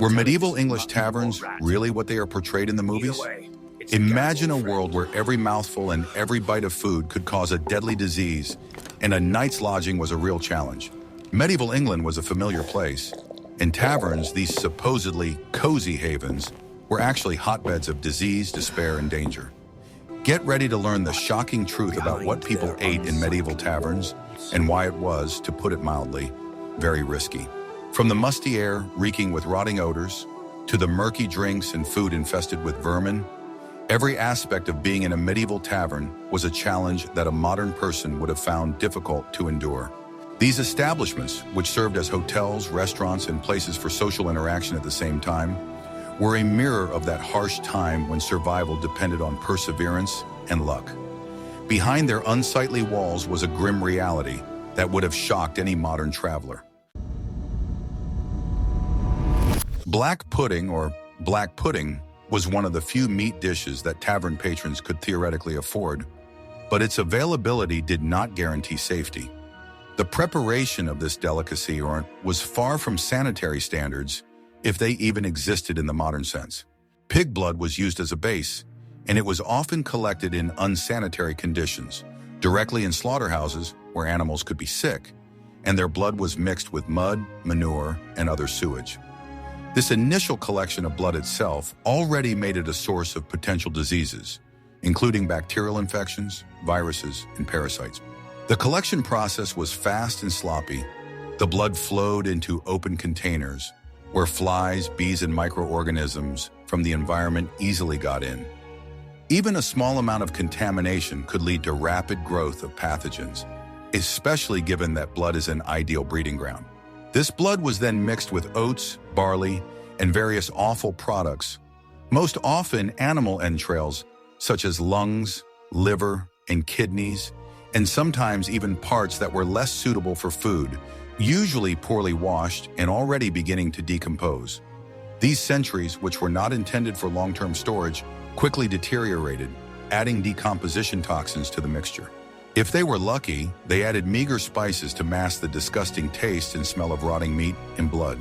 Were medieval English taverns really what they are portrayed in the movies? Imagine a world where every mouthful and every bite of food could cause a deadly disease, and a night's lodging was a real challenge. Medieval England was a familiar place. In taverns, these supposedly cozy havens were actually hotbeds of disease, despair, and danger. Get ready to learn the shocking truth about what people ate in medieval taverns and why it was, to put it mildly, very risky. From the musty air reeking with rotting odors to the murky drinks and food infested with vermin, every aspect of being in a medieval tavern was a challenge that a modern person would have found difficult to endure. These establishments, which served as hotels, restaurants, and places for social interaction at the same time, were a mirror of that harsh time when survival depended on perseverance and luck. Behind their unsightly walls was a grim reality that would have shocked any modern traveler. Black pudding, or black pudding, was one of the few meat dishes that tavern patrons could theoretically afford, but its availability did not guarantee safety. The preparation of this delicacy was far from sanitary standards, if they even existed in the modern sense. Pig blood was used as a base, and it was often collected in unsanitary conditions, directly in slaughterhouses where animals could be sick, and their blood was mixed with mud, manure, and other sewage. This initial collection of blood itself already made it a source of potential diseases, including bacterial infections, viruses, and parasites. The collection process was fast and sloppy. The blood flowed into open containers, where flies, bees, and microorganisms from the environment easily got in. Even a small amount of contamination could lead to rapid growth of pathogens, especially given that blood is an ideal breeding ground. This blood was then mixed with oats, barley, and various offal products, most often animal entrails such as lungs, liver, and kidneys, and sometimes even parts that were less suitable for food, usually poorly washed and already beginning to decompose. These centuries, which were not intended for long-term storage, quickly deteriorated, adding decomposition toxins to the mixture. If they were lucky, they added meager spices to mask the disgusting taste and smell of rotting meat and blood.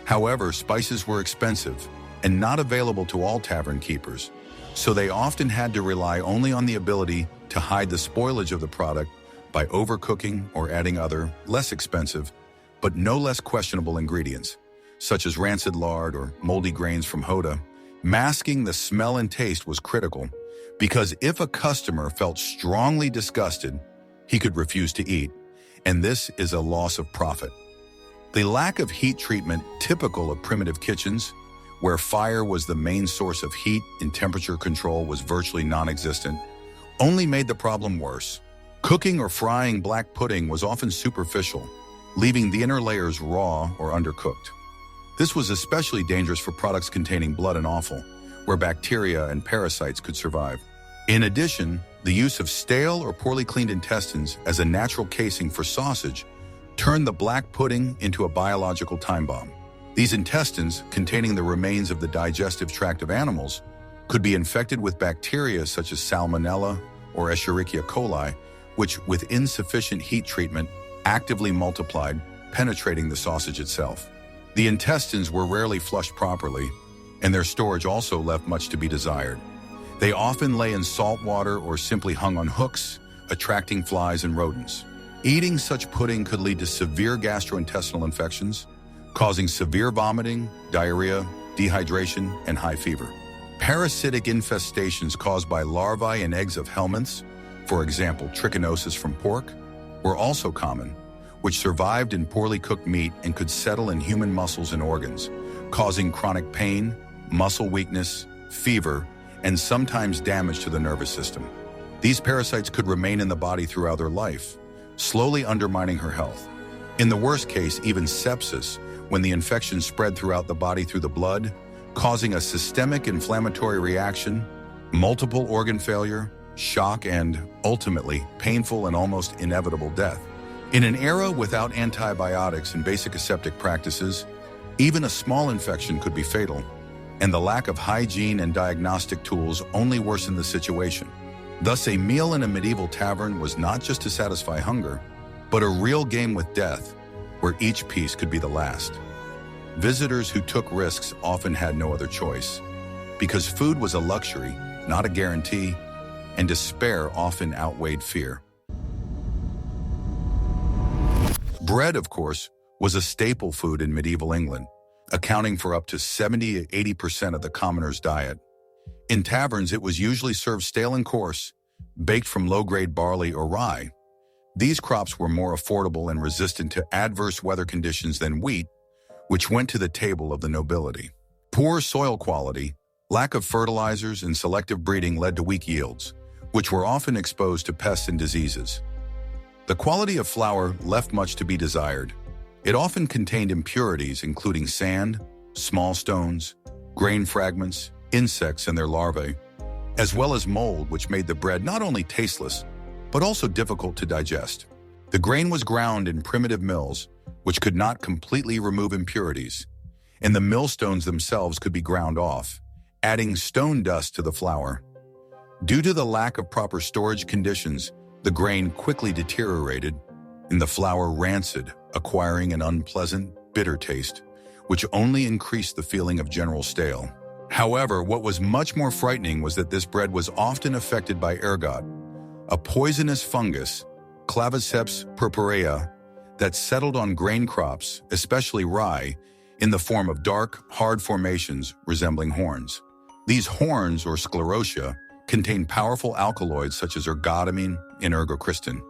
However, spices were expensive and not available to all tavern keepers, so they often had to rely only on the ability to hide the spoilage of the product by overcooking or adding other, less expensive, but no less questionable ingredients, such as rancid lard or moldy grains from Hoda. Masking the smell and taste was critical, because if a customer felt strongly disgusted, he could refuse to eat, and this is a loss of profit. The lack of heat treatment typical of primitive kitchens, where fire was the main source of heat and temperature control was virtually non-existent, only made the problem worse. Cooking or frying black pudding was often superficial, leaving the inner layers raw or undercooked. This was especially dangerous for products containing blood and offal, where bacteria and parasites could survive. In addition, the use of stale or poorly cleaned intestines as a natural casing for sausage turned the black pudding into a biological time bomb. These intestines, containing the remains of the digestive tract of animals, could be infected with bacteria such as Salmonella or Escherichia coli, which, with insufficient heat treatment, actively multiplied, penetrating the sausage itself. The intestines were rarely flushed properly, and their storage also left much to be desired. They often lay in salt water or simply hung on hooks, attracting flies and rodents. Eating such pudding could lead to severe gastrointestinal infections, causing severe vomiting, diarrhea, dehydration, and high fever. Parasitic infestations caused by larvae and eggs of helminths, for example trichinosis from pork, were also common, which survived in poorly cooked meat and could settle in human muscles and organs, causing chronic pain, muscle weakness, fever, and sometimes damage to the nervous system. These parasites could remain in the body throughout their life, slowly undermining her health. In the worst case, even sepsis, when the infection spread throughout the body through the blood, causing a systemic inflammatory reaction, multiple organ failure, shock, and, ultimately, painful and almost inevitable death. In an era without antibiotics and basic aseptic practices, even a small infection could be fatal, and the lack of hygiene and diagnostic tools only worsened the situation. Thus, a meal in a medieval tavern was not just to satisfy hunger, but a real game with death, where each piece could be the last. visitors who took risks often had no other choice, because food was a luxury, not a guarantee, and despair often outweighed fear. Bread, of course, was a staple food in medieval England, accounting for up to 70 to 80% of the commoner's diet. In taverns, it was usually served stale and coarse, baked from low-grade barley or rye. These crops were more affordable and resistant to adverse weather conditions than wheat, which went to the table of the nobility. Poor soil quality, lack of fertilizers, and selective breeding led to weak yields, which were often exposed to pests and diseases. The quality of flour left much to be desired. It often contained impurities including sand, small stones, grain fragments, insects and their larvae, as well as mold, which made the bread not only tasteless, but also difficult to digest. The grain was ground in primitive mills, which could not completely remove impurities, and the millstones themselves could be ground off, adding stone dust to the flour. Due to the lack of proper storage conditions, the grain quickly deteriorated, and the flour rancid, acquiring an unpleasant, bitter taste, which only increased the feeling of general stale. However, what was much more frightening was that this bread was often affected by ergot, a poisonous fungus, Claviceps purpurea, that settled on grain crops, especially rye, in the form of dark, hard formations resembling horns. These horns, or sclerotia, contain powerful alkaloids such as ergotamine and ergocristin,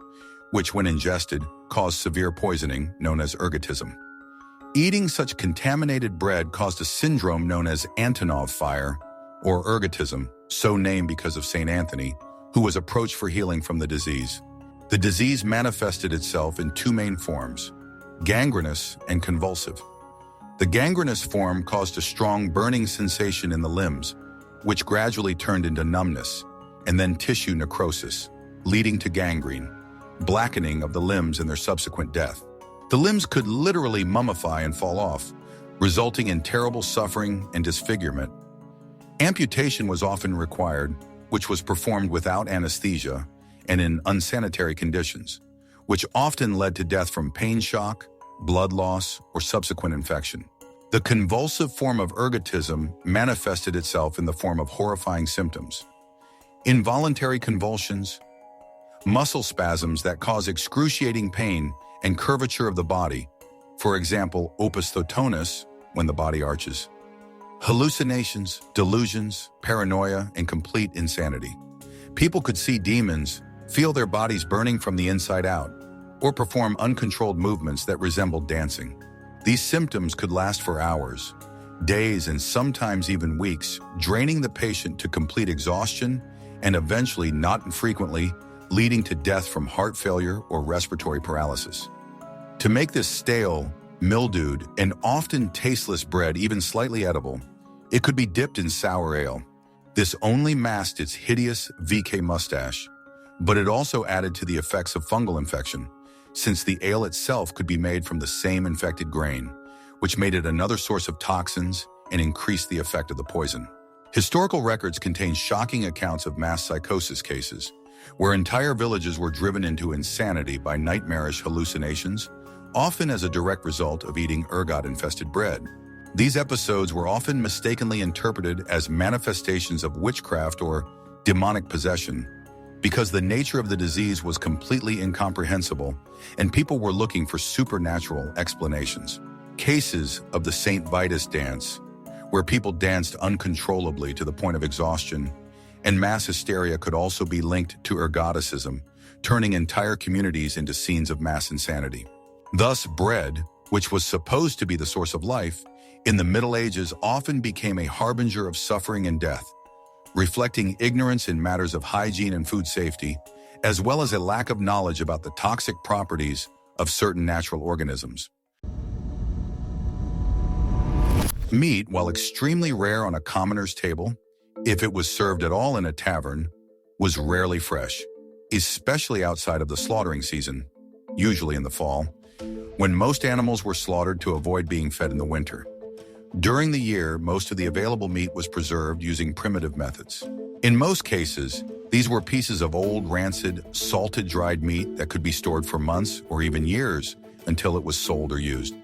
which when ingested cause severe poisoning known as ergotism. Eating such contaminated bread caused a syndrome known as Antonov fire, or ergotism, so named because of St. Anthony, who was approached for healing from the disease. The disease manifested itself in two main forms, gangrenous and convulsive. The gangrenous form caused a strong burning sensation in the limbs, which gradually turned into numbness, and then tissue necrosis, leading to gangrene, blackening of the limbs and their subsequent death. The limbs could literally mummify and fall off, resulting in terrible suffering and disfigurement. Amputation was often required, which was performed without anesthesia and in unsanitary conditions, which often led to death from pain shock, blood loss, or subsequent infection. The convulsive form of ergotism manifested itself in the form of horrifying symptoms: involuntary convulsions, muscle spasms that cause excruciating pain and curvature of the body, for example, opisthotonus, when the body arches, hallucinations, delusions, paranoia, and complete insanity. People could see demons, feel their bodies burning from the inside out, or perform uncontrolled movements that resembled dancing. These symptoms could last for hours, days, and sometimes even weeks, draining the patient to complete exhaustion and eventually, not infrequently, leading to death from heart failure or respiratory paralysis. To make this stale, mildewed, and often tasteless bread even slightly edible, it could be dipped in sour ale. This only masked its hideous VK mustache, but it also added to the effects of fungal infection, since the ale itself could be made from the same infected grain, which made it another source of toxins and increased the effect of the poison. Historical records contain shocking accounts of mass psychosis cases, where entire villages were driven into insanity by nightmarish hallucinations, often as a direct result of eating ergot-infested bread. These episodes were often mistakenly interpreted as manifestations of witchcraft or demonic possession, because the nature of the disease was completely incomprehensible and people were looking for supernatural explanations. Cases of the St. Vitus dance, where people danced uncontrollably to the point of exhaustion, and mass hysteria could also be linked to ergoticism, turning entire communities into scenes of mass insanity. Thus, bread, which was supposed to be the source of life, in the Middle Ages often became a harbinger of suffering and death, reflecting ignorance in matters of hygiene and food safety, as well as a lack of knowledge about the toxic properties of certain natural organisms. Meat, while extremely rare on a commoner's table, if it was served at all in a tavern, was rarely fresh, especially outside of the slaughtering season, usually in the fall, when most animals were slaughtered to avoid being fed in the winter. During the year, most of the available meat was preserved using primitive methods. In most cases, these were pieces of old, rancid, salted dried meat that could be stored for months or even years until it was sold or used.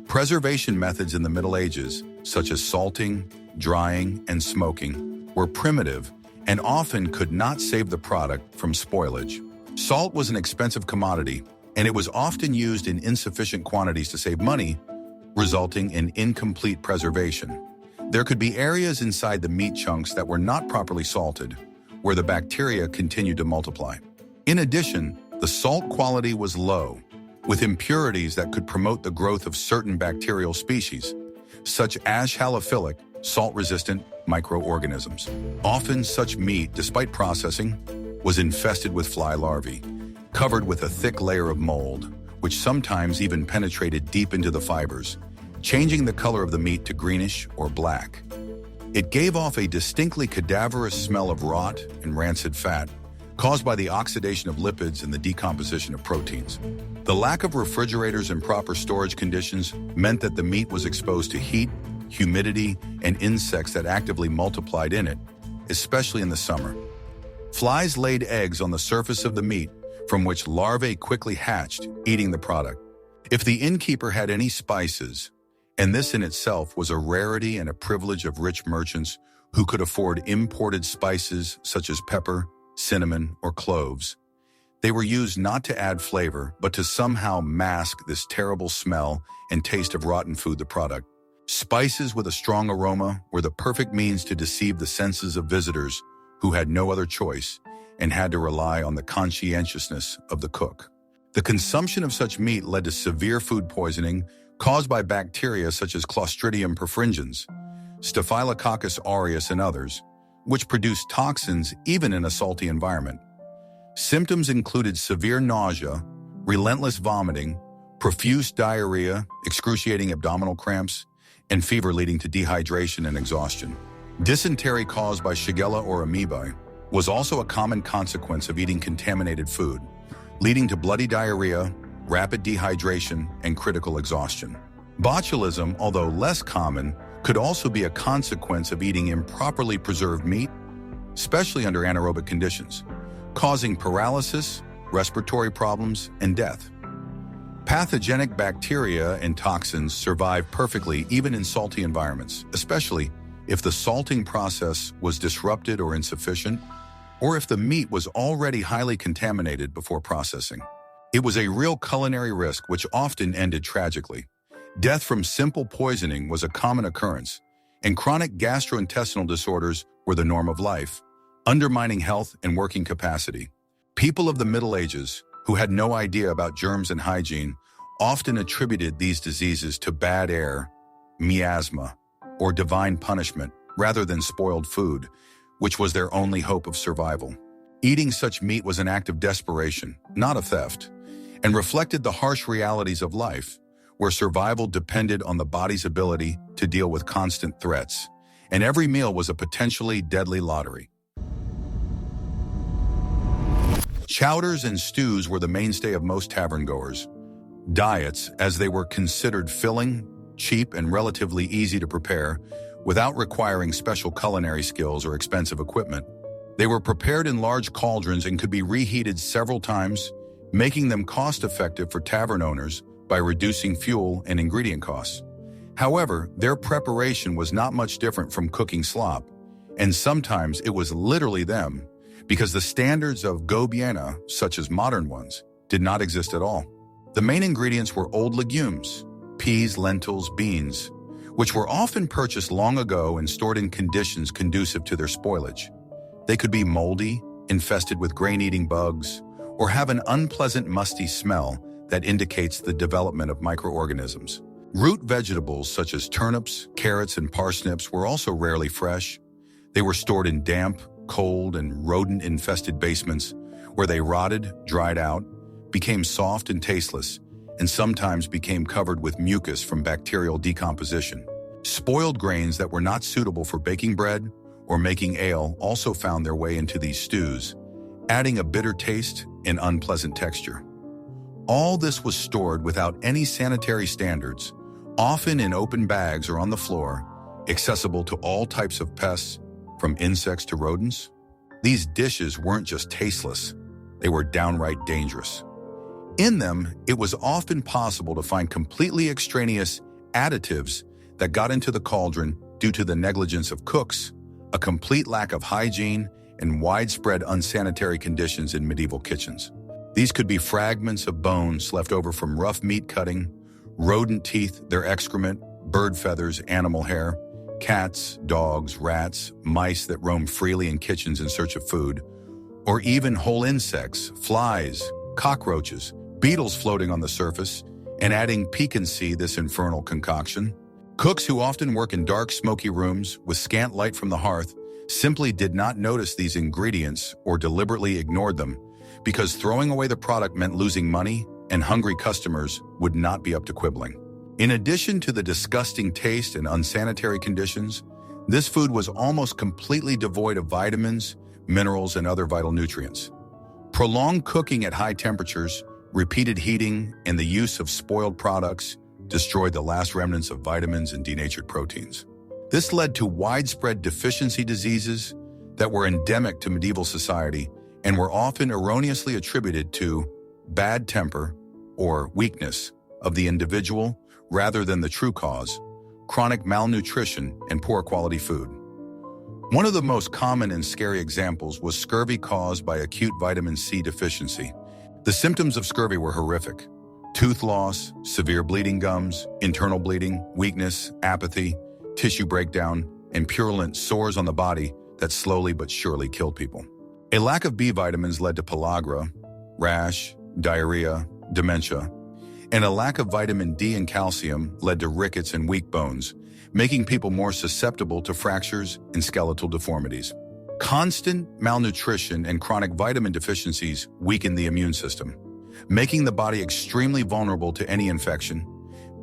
Preservation methods in the Middle Ages, such as salting, drying, and smoking, were primitive and often could not save the product from spoilage. Salt was an expensive commodity, and it was often used in insufficient quantities to save money, resulting in incomplete preservation. There could be areas inside the meat chunks that were not properly salted, where the bacteria continued to multiply. In addition, the salt quality was low, with impurities that could promote the growth of certain bacterial species, such as halophilic, salt-resistant microorganisms. Often such meat, despite processing, was infested with fly larvae, covered with a thick layer of mold, which sometimes even penetrated deep into the fibers, changing the color of the meat to greenish or black. It gave off a distinctly cadaverous smell of rot and rancid fat, caused by the oxidation of lipids and the decomposition of proteins. The lack of refrigerators and proper storage conditions meant that the meat was exposed to heat, humidity, and insects that actively multiplied in it, especially in the summer. Flies laid eggs on the surface of the meat, from which larvae quickly hatched, eating the product. If the innkeeper had any spices, and this in itself was a rarity and a privilege of rich merchants who could afford imported spices such as pepper, cinnamon, or cloves, they were used not to add flavor, but to somehow mask this terrible smell and taste of rotten food, the product. Spices with a strong aroma were the perfect means to deceive the senses of visitors who had no other choice and had to rely on the conscientiousness of the cook. The consumption of such meat led to severe food poisoning caused by bacteria such as Clostridium perfringens, Staphylococcus aureus, and others, which produced toxins even in a salty environment. Symptoms included severe nausea, relentless vomiting, profuse diarrhea, excruciating abdominal cramps, and fever leading to dehydration and exhaustion. Dysentery caused by Shigella or amoebae was also a common consequence of eating contaminated food, leading to bloody diarrhea, rapid dehydration, and critical exhaustion. Botulism, although less common, could also be a consequence of eating improperly preserved meat, especially under anaerobic conditions, causing paralysis, respiratory problems, and death. Pathogenic bacteria and toxins survive perfectly even in salty environments, especially if the salting process was disrupted or insufficient, or if the meat was already highly contaminated before processing. It was a real culinary risk which often ended tragically. Death from simple poisoning was a common occurrence, and chronic gastrointestinal disorders were the norm of life, undermining health and working capacity. People of the Middle Ages, who had no idea about germs and hygiene, often attributed these diseases to bad air, miasma, or divine punishment rather than spoiled food, which was their only hope of survival. Eating such meat was an act of desperation, not of theft, and reflected the harsh realities of life, where survival depended on the body's ability to deal with constant threats, and every meal was a potentially deadly lottery. Chowders and stews were the mainstay of most tavern-goers' diets, as they were considered filling, cheap, and relatively easy to prepare without requiring special culinary skills or expensive equipment. They were prepared in large cauldrons and could be reheated several times, making them cost-effective for tavern owners by reducing fuel and ingredient costs. However, their preparation was not much different from cooking slop, and sometimes it was literally them, because the standards of gobiena, such as modern ones, did not exist at all. The main ingredients were old legumes, peas, lentils, beans, which were often purchased long ago and stored in conditions conducive to their spoilage. They could be moldy, infested with grain-eating bugs, or have an unpleasant musty smell that indicates the development of microorganisms. Root vegetables such as turnips, carrots, and parsnips were also rarely fresh. They were stored in damp, cold, and rodent-infested basements where they rotted, dried out, became soft and tasteless, and sometimes became covered with mucus from bacterial decomposition. Spoiled grains that were not suitable for baking bread or making ale also found their way into these stews, adding a bitter taste and unpleasant texture. All this was stored without any sanitary standards, often in open bags or on the floor, accessible to all types of pests, from insects to rodents. These dishes weren't just tasteless, they were downright dangerous. In them, it was often possible to find completely extraneous additives that got into the cauldron due to the negligence of cooks, a complete lack of hygiene, and widespread unsanitary conditions in medieval kitchens. These could be fragments of bones left over from rough meat cutting, rodent teeth, their excrement, bird feathers, animal hair, cats, dogs, rats, mice that roam freely in kitchens in search of food, or even whole insects, flies, cockroaches, beetles floating on the surface, and adding piquancy this infernal concoction. Cooks who often work in dark, smoky rooms with scant light from the hearth simply did not notice these ingredients or deliberately ignored them, because throwing away the product meant losing money, and hungry customers would not be up to quibbling. In addition to the disgusting taste and unsanitary conditions, this food was almost completely devoid of vitamins, minerals, and other vital nutrients. Prolonged cooking at high temperatures, repeated heating, and the use of spoiled products destroyed the last remnants of vitamins and denatured proteins. This led to widespread deficiency diseases that were endemic to medieval society and were often erroneously attributed to bad temper or weakness of the individual rather than the true cause, chronic malnutrition and poor quality food. One of the most common and scary examples was scurvy caused by acute vitamin C deficiency. The symptoms of scurvy were horrific: tooth loss, severe bleeding gums, internal bleeding, weakness, apathy, tissue breakdown, and purulent sores on the body that slowly but surely killed people. A lack of B vitamins led to pellagra, rash, diarrhea, dementia, and a lack of vitamin D and calcium led to rickets and weak bones, making people more susceptible to fractures and skeletal deformities. Constant malnutrition and chronic vitamin deficiencies weaken the immune system, making the body extremely vulnerable to any infection,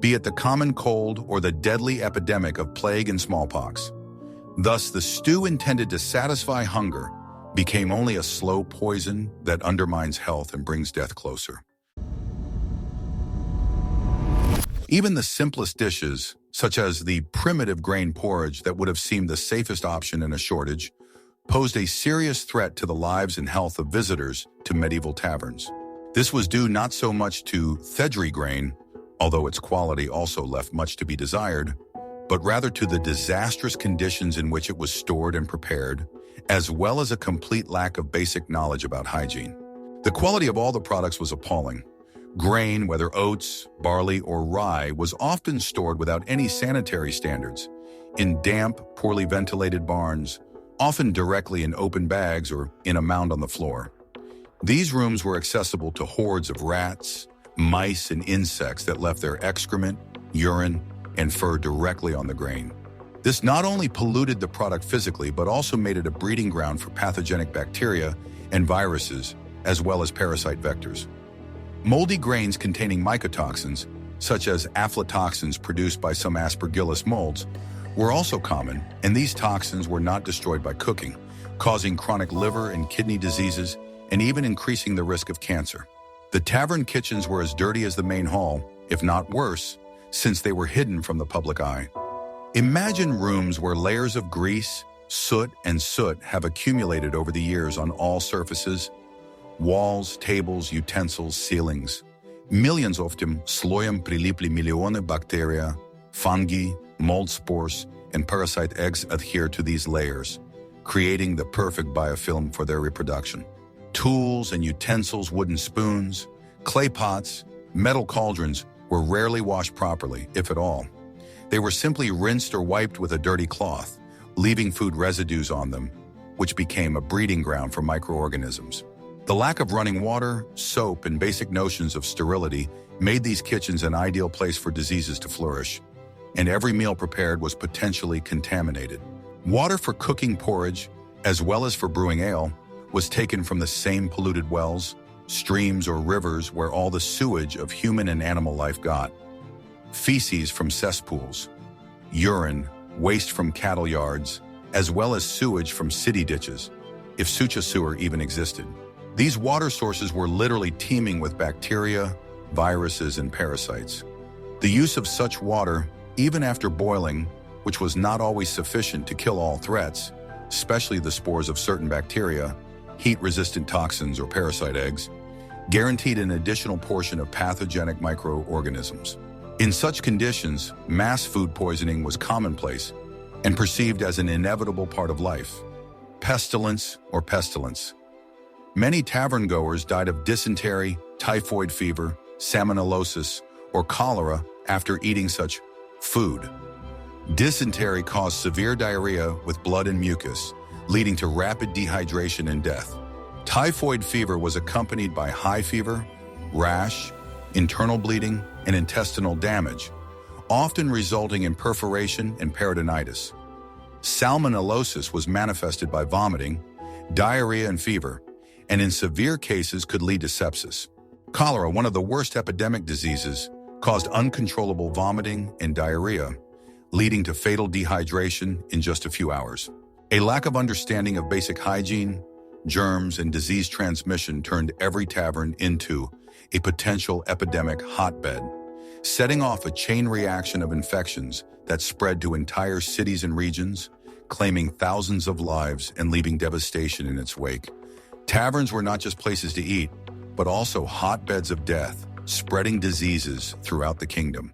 be it the common cold or the deadly epidemic of plague and smallpox. Thus, the stew intended to satisfy hunger became only a slow poison that undermines health and brings death closer. Even the simplest dishes, such as the primitive grain porridge that would have seemed the safest option in a shortage, posed a serious threat to the lives and health of visitors to medieval taverns. This was due not so much to thedry grain, although its quality also left much to be desired, but rather to the disastrous conditions in which it was stored and prepared, as well as a complete lack of basic knowledge about hygiene. The quality of all the products was appalling. Grain, whether oats, barley, or rye, was often stored without any sanitary standards, in damp, poorly ventilated barns, often directly in open bags or in a mound on the floor. These rooms were accessible to hordes of rats, mice, and insects that left their excrement, urine, and fur directly on the grain. This not only polluted the product physically, but also made it a breeding ground for pathogenic bacteria and viruses, as well as parasite vectors. Moldy grains containing mycotoxins, such as aflatoxins produced by some Aspergillus molds, were also common, and these toxins were not destroyed by cooking, causing chronic liver and kidney diseases and even increasing the risk of cancer. The tavern kitchens were as dirty as the main hall, if not worse, since they were hidden from the public eye. Imagine rooms where layers of grease, soot, and soot have accumulated over the years on all surfaces: walls, tables, utensils, ceilings. Millions of them slojem prilipli milione bacteria, fungi, mold spores, and parasite eggs adhere to these layers, creating the perfect biofilm for their reproduction. Tools and utensils, wooden spoons, clay pots, metal cauldrons were rarely washed properly, if at all. They were simply rinsed or wiped with a dirty cloth, leaving food residues on them, which became a breeding ground for microorganisms. The lack of running water, soap, and basic notions of sterility made these kitchens an ideal place for diseases to flourish, and every meal prepared was potentially contaminated. Water for cooking porridge, as well as for brewing ale, was taken from the same polluted wells, streams, or rivers where all the sewage of human and animal life got. Feces from cesspools, urine, waste from cattle yards, as well as sewage from city ditches, if such a sewer even existed. These water sources were literally teeming with bacteria, viruses, and parasites. The use of such water, even after boiling, which was not always sufficient to kill all threats, especially the spores of certain bacteria, heat-resistant toxins, or parasite eggs, guaranteed an additional portion of pathogenic microorganisms. In such conditions, mass food poisoning was commonplace and perceived as an inevitable part of life. Pestilence or pestilence. Many tavern-goers died of dysentery, typhoid fever, salmonellosis, or cholera after eating such food. Dysentery caused severe diarrhea with blood and mucus, leading to rapid dehydration and death. Typhoid fever was accompanied by high fever, rash, internal bleeding, and intestinal damage, often resulting in perforation and peritonitis. Salmonellosis was manifested by vomiting, diarrhea, and fever, and in severe cases could lead to sepsis. Cholera, one of the worst epidemic diseases, caused uncontrollable vomiting and diarrhea, leading to fatal dehydration in just a few hours. A lack of understanding of basic hygiene, germs, and disease transmission turned every tavern into a potential epidemic hotbed, setting off a chain reaction of infections that spread to entire cities and regions, claiming thousands of lives and leaving devastation in its wake. Taverns were not just places to eat, but also hotbeds of death, spreading diseases throughout the kingdom.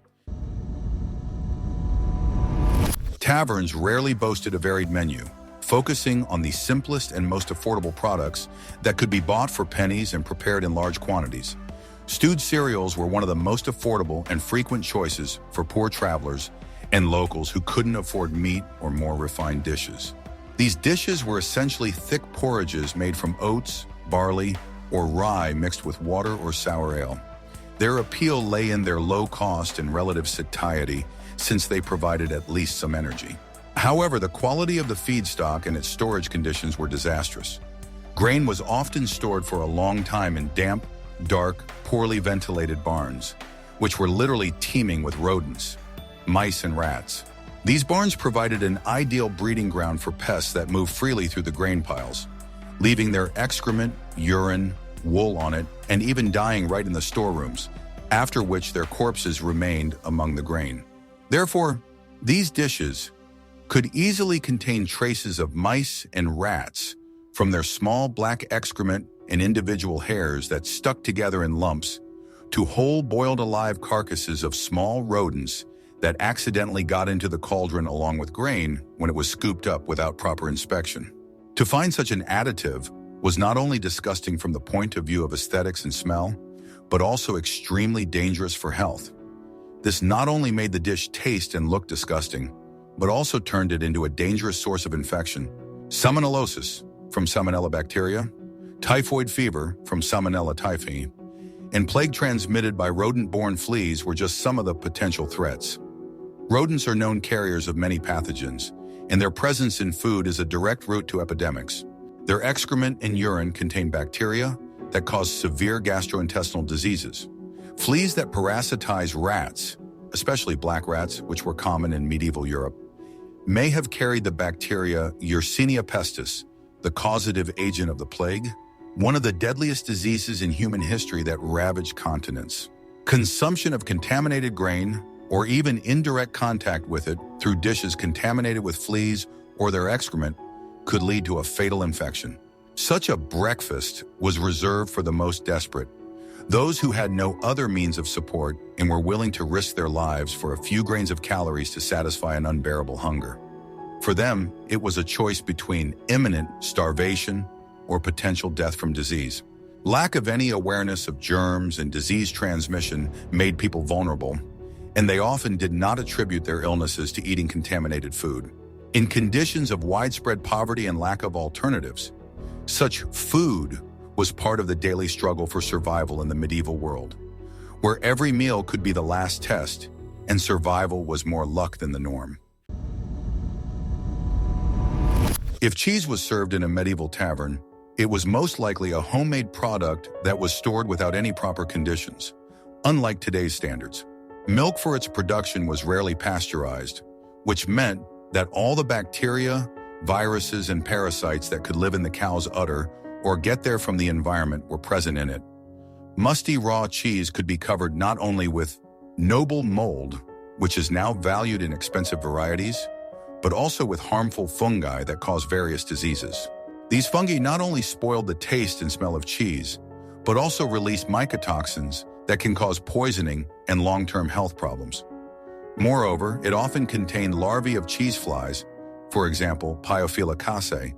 Taverns rarely boasted a varied menu, focusing on the simplest and most affordable products that could be bought for pennies and prepared in large quantities. Stewed cereals were one of the most affordable and frequent choices for poor travelers and locals who couldn't afford meat or more refined dishes. These dishes were essentially thick porridges made from oats, barley, or rye mixed with water or sour ale. Their appeal lay in their low cost and relative satiety, since they provided at least some energy. However, the quality of the feedstock and its storage conditions were disastrous. Grain was often stored for a long time in damp, dark, poorly ventilated barns, which were literally teeming with rodents, mice, and rats. These barns provided an ideal breeding ground for pests that moved freely through the grain piles, leaving their excrement, urine, wool on it, and even dying right in the storerooms, after which their corpses remained among the grain. Therefore, these dishes could easily contain traces of mice and rats from their small black excrement and individual hairs that stuck together in lumps to whole boiled alive carcasses of small rodents that accidentally got into the cauldron along with grain when it was scooped up without proper inspection. To find such an additive was not only disgusting from the point of view of aesthetics and smell, but also extremely dangerous for health. This not only made the dish taste and look disgusting, but also turned it into a dangerous source of infection. Salmonellosis from Salmonella bacteria, typhoid fever from Salmonella typhi, and plague transmitted by rodent-borne fleas were just some of the potential threats. Rodents are known carriers of many pathogens, and their presence in food is a direct route to epidemics. Their excrement and urine contain bacteria that cause severe gastrointestinal diseases. Fleas that parasitize rats, especially black rats, which were common in medieval Europe, may have carried the bacteria Yersinia pestis, the causative agent of the plague, one of the deadliest diseases in human history that ravaged continents. Consumption of contaminated grain, or even indirect contact with it through dishes contaminated with fleas or their excrement, could lead to a fatal infection. Such a breakfast was reserved for the most desperate, those who had no other means of support and were willing to risk their lives for a few grains of calories to satisfy an unbearable hunger. For them, it was a choice between imminent starvation or potential death from disease. Lack of any awareness of germs and disease transmission made people vulnerable, and they often did not attribute their illnesses to eating contaminated food. In conditions of widespread poverty and lack of alternatives, such food was part of the daily struggle for survival in the medieval world, where every meal could be the last test, and survival was more luck than the norm. If cheese was served in a medieval tavern, it was most likely a homemade product that was stored without any proper conditions, unlike today's standards. Milk for its production was rarely pasteurized, which meant that all the bacteria, viruses, and parasites that could live in the cow's udder or get there from the environment were present in it. Musty raw cheese could be covered not only with noble mold, which is now valued in expensive varieties, but also with harmful fungi that cause various diseases. These fungi not only spoiled the taste and smell of cheese, but also released mycotoxins that can cause poisoning and long-term health problems. Moreover, it often contained larvae of cheese flies, for example, Pyophila,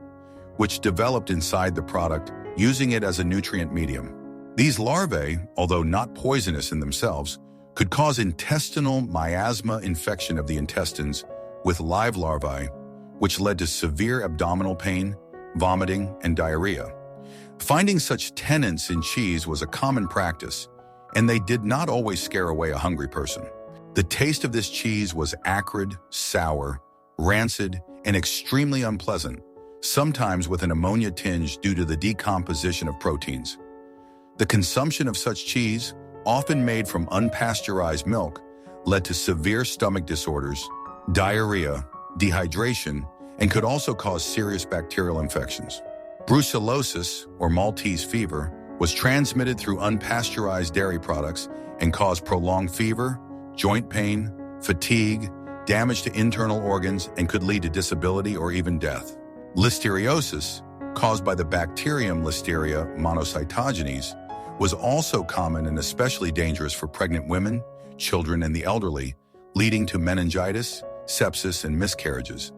which developed inside the product, using it as a nutrient medium. These larvae, although not poisonous in themselves, could cause intestinal miasma infection of the intestines with live larvae, which led to severe abdominal pain, vomiting, and diarrhea. Finding such tenants in cheese was a common practice, and they did not always scare away a hungry person. The taste of this cheese was acrid, sour, rancid, and extremely unpleasant, sometimes with an ammonia tinge due to the decomposition of proteins. The consumption of such cheese, often made from unpasteurized milk, led to severe stomach disorders, diarrhea, dehydration, and could also cause serious bacterial infections. Brucellosis, or Maltese fever, was transmitted through unpasteurized dairy products and caused prolonged fever, joint pain, fatigue, damage to internal organs, and could lead to disability or even death. Listeriosis, caused by the bacterium Listeria monocytogenes, was also common and especially dangerous for pregnant women, children, and the elderly, leading to meningitis, sepsis, and miscarriages.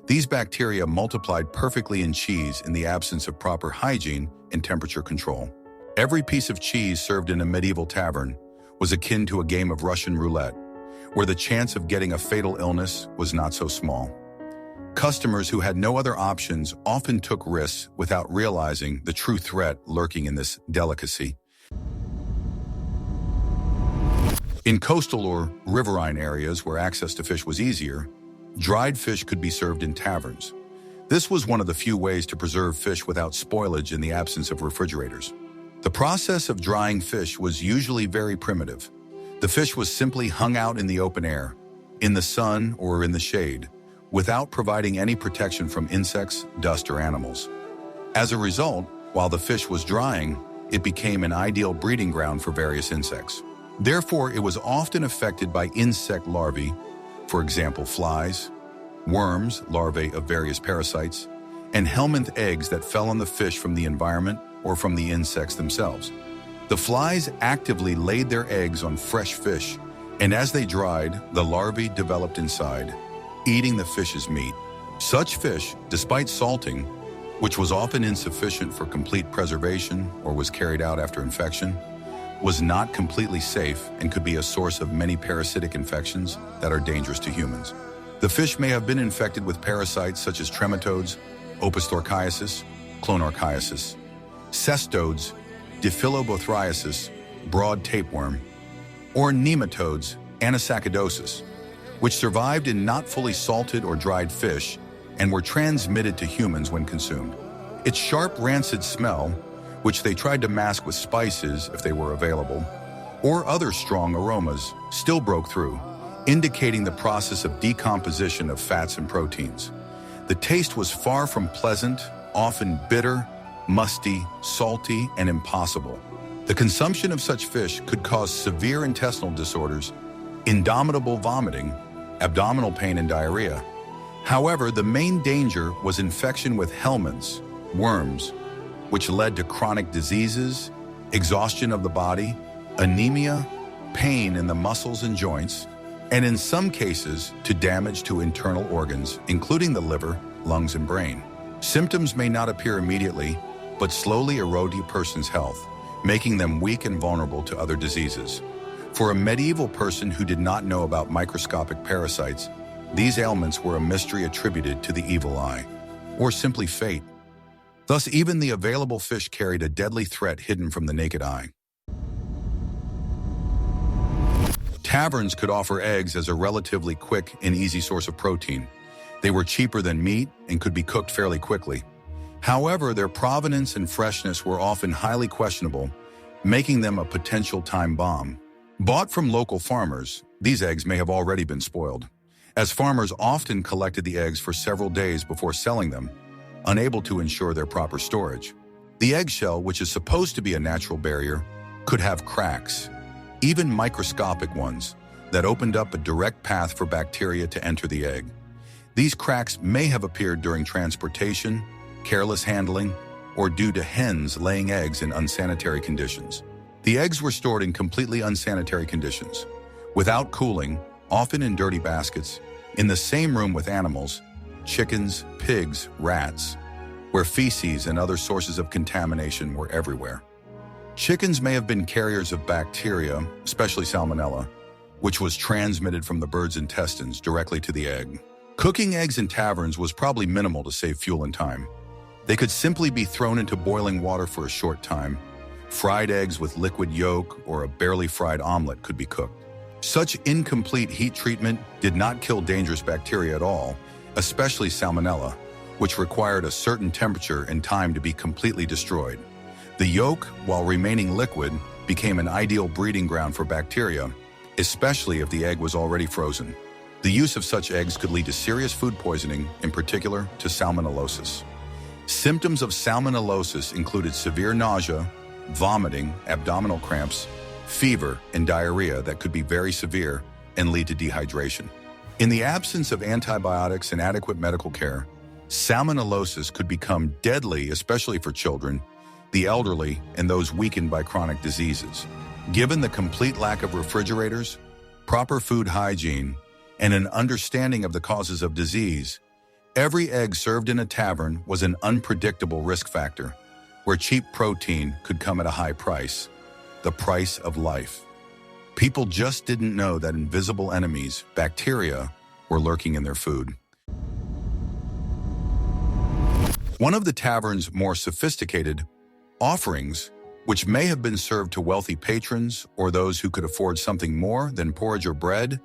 These bacteria multiplied perfectly in cheese in the absence of proper hygiene and temperature control. Every piece of cheese served in a medieval tavern was akin to a game of Russian roulette, where the chance of getting a fatal illness was not so small. Customers who had no other options often took risks without realizing the true threat lurking in this delicacy. In coastal or riverine areas where access to fish was easier, dried fish could be served in taverns. This was one of the few ways to preserve fish without spoilage in the absence of refrigerators. The process of drying fish was usually very primitive. The fish was simply hung out in the open air, in the sun or in the shade, without providing any protection from insects, dust, or animals. As a result, while the fish was drying, it became an ideal breeding ground for various insects. Therefore, it was often affected by insect larvae, for example, flies, worms, larvae of various parasites, and helminth eggs that fell on the fish from the environment or from the insects themselves. The flies actively laid their eggs on fresh fish, and as they dried, the larvae developed inside, eating the fish's meat. Such fish, despite salting, which was often insufficient for complete preservation or was carried out after infection, was not completely safe and could be a source of many parasitic infections that are dangerous to humans. The fish may have been infected with parasites such as trematodes, Opisthoraciasis, Clonarchiasis, cestodes, Diphyllobothriasis, broad tapeworm, or nematodes, Anisakidosis, which survived in not fully salted or dried fish and were transmitted to humans when consumed. Its sharp, rancid smell, which they tried to mask with spices if they were available, or other strong aromas, still broke through, indicating the process of decomposition of fats and proteins. The taste was far from pleasant, often bitter, musty, salty, and impossible. The consumption of such fish could cause severe intestinal disorders, indomitable vomiting, abdominal pain, and diarrhea. However, the main danger was infection with helminths, worms, which led to chronic diseases, exhaustion of the body, anemia, pain in the muscles and joints, and in some cases, to damage to internal organs, including the liver, lungs, and brain. Symptoms may not appear immediately, but slowly erode a person's health, making them weak and vulnerable to other diseases. For a medieval person who did not know about microscopic parasites, these ailments were a mystery attributed to the evil eye, or simply fate. Thus, even the available fish carried a deadly threat hidden from the naked eye. Taverns could offer eggs as a relatively quick and easy source of protein. They were cheaper than meat and could be cooked fairly quickly. However, their provenance and freshness were often highly questionable, making them a potential time bomb. Bought from local farmers, these eggs may have already been spoiled, as farmers often collected the eggs for several days before selling them, unable to ensure their proper storage. The eggshell, which is supposed to be a natural barrier, could have cracks, even microscopic ones, that opened up a direct path for bacteria to enter the egg. These cracks may have appeared during transportation, careless handling, or due to hens laying eggs in unsanitary conditions. The eggs were stored in completely unsanitary conditions, without cooling, often in dirty baskets, in the same room with animals, chickens, pigs, rats, where feces and other sources of contamination were everywhere. Chickens may have been carriers of bacteria, especially salmonella, which was transmitted from the bird's intestines directly to the egg. Cooking eggs in taverns was probably minimal to save fuel and time. They could simply be thrown into boiling water for a short time. Fried eggs with liquid yolk or a barely fried omelet could be cooked. Such incomplete heat treatment did not kill dangerous bacteria at all, especially salmonella, which required a certain temperature and time to be completely destroyed. The yolk, while remaining liquid, became an ideal breeding ground for bacteria, especially if the egg was already frozen. The use of such eggs could lead to serious food poisoning, in particular to salmonellosis. Symptoms of salmonellosis included severe nausea, vomiting, abdominal cramps, fever, and diarrhea that could be very severe and lead to dehydration. In the absence of antibiotics and adequate medical care, salmonellosis could become deadly, especially for children, the elderly, and those weakened by chronic diseases. Given the complete lack of refrigerators, proper food hygiene, and an understanding of the causes of disease, every egg served in a tavern was an unpredictable risk factor, where cheap protein could come at a high price, the price of life. People just didn't know that invisible enemies, bacteria, were lurking in their food. One of the tavern's more sophisticated offerings, which may have been served to wealthy patrons or those who could afford something more than porridge or bread,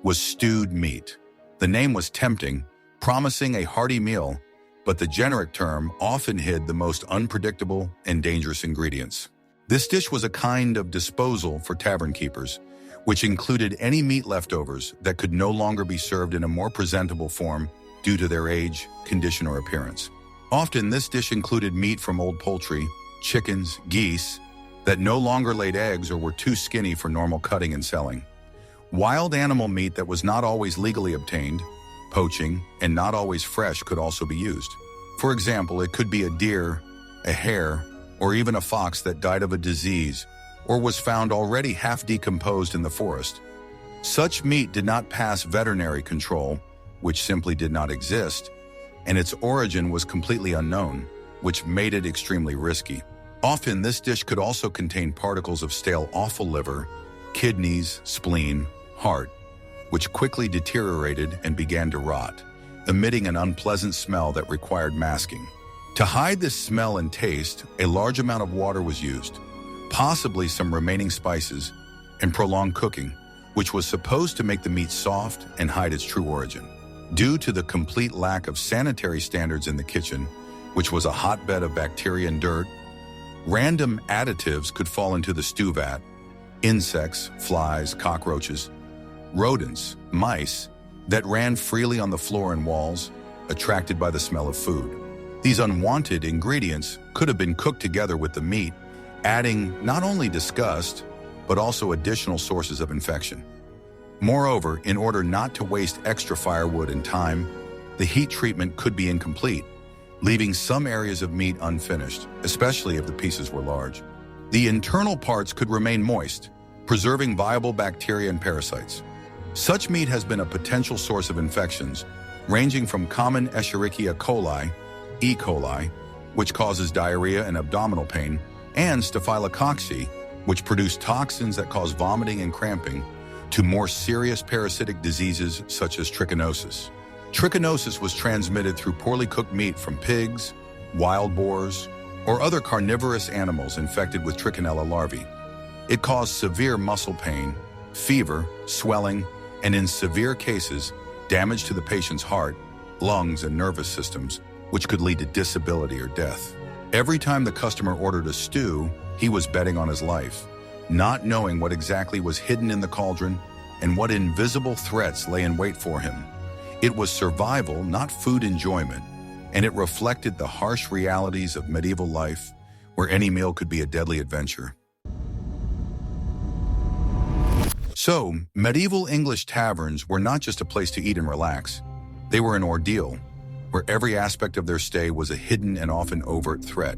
was stewed meat. The name was tempting, promising a hearty meal, but the generic term often hid the most unpredictable and dangerous ingredients. This dish was a kind of disposal for tavern keepers, which included any meat leftovers that could no longer be served in a more presentable form due to their age, condition, or appearance. Often, this dish included meat from old poultry, chickens, geese, that no longer laid eggs or were too skinny for normal cutting and selling. Wild animal meat that was not always legally obtained, poaching, and not always fresh could also be used. For example, it could be a deer, a hare, or even a fox that died of a disease or was found already half decomposed in the forest. Such meat did not pass veterinary control, which simply did not exist, and its origin was completely unknown, which made it extremely risky. Often, this dish could also contain particles of stale offal liver, kidneys, spleen, heart, which quickly deteriorated and began to rot, emitting an unpleasant smell that required masking. To hide this smell and taste, a large amount of water was used, possibly some remaining spices, and prolonged cooking, which was supposed to make the meat soft and hide its true origin. Due to the complete lack of sanitary standards in the kitchen, which was a hotbed of bacteria and dirt, random additives could fall into the stew vat: insects, flies, cockroaches, rodents, mice that ran freely on the floor and walls, attracted by the smell of food. These unwanted ingredients could have been cooked together with the meat, adding not only disgust, but also additional sources of infection. Moreover, in order not to waste extra firewood and time, the heat treatment could be incomplete, leaving some areas of meat unfinished, especially if the pieces were large. The internal parts could remain moist, preserving viable bacteria and parasites. Such meat has been a potential source of infections, ranging from common Escherichia coli, E. coli, which causes diarrhea and abdominal pain, and Staphylococcus, which produce toxins that cause vomiting and cramping, to more serious parasitic diseases such as trichinosis. Trichinosis was transmitted through poorly cooked meat from pigs, wild boars, or other carnivorous animals infected with trichinella larvae. It caused severe muscle pain, fever, swelling, and in severe cases, damage to the patient's heart, lungs, and nervous systems, which could lead to disability or death. Every time the customer ordered a stew, he was betting on his life, not knowing what exactly was hidden in the cauldron and what invisible threats lay in wait for him. It was survival, not food enjoyment, and it reflected the harsh realities of medieval life, where any meal could be a deadly adventure. So, medieval English taverns were not just a place to eat and relax. They were an ordeal, where every aspect of their stay was a hidden and often overt threat.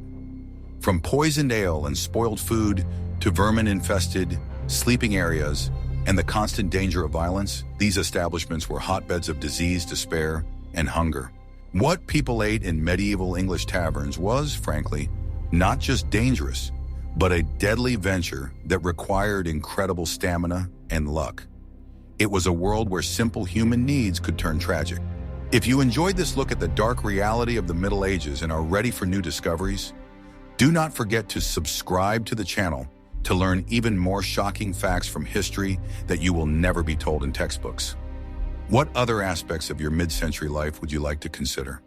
From poisoned ale and spoiled food To vermin-infested, sleeping areas, and the constant danger of violence, these establishments were hotbeds of disease, despair, and hunger. What people ate in medieval English taverns was, frankly, not just dangerous, but a deadly venture that required incredible stamina and luck. It was a world where simple human needs could turn tragic. If you enjoyed this look at the dark reality of the Middle Ages and are ready for new discoveries, do not forget to subscribe to the channel to learn even more shocking facts from history that you will never be told in textbooks. What other aspects of your mid-century life would you like to consider?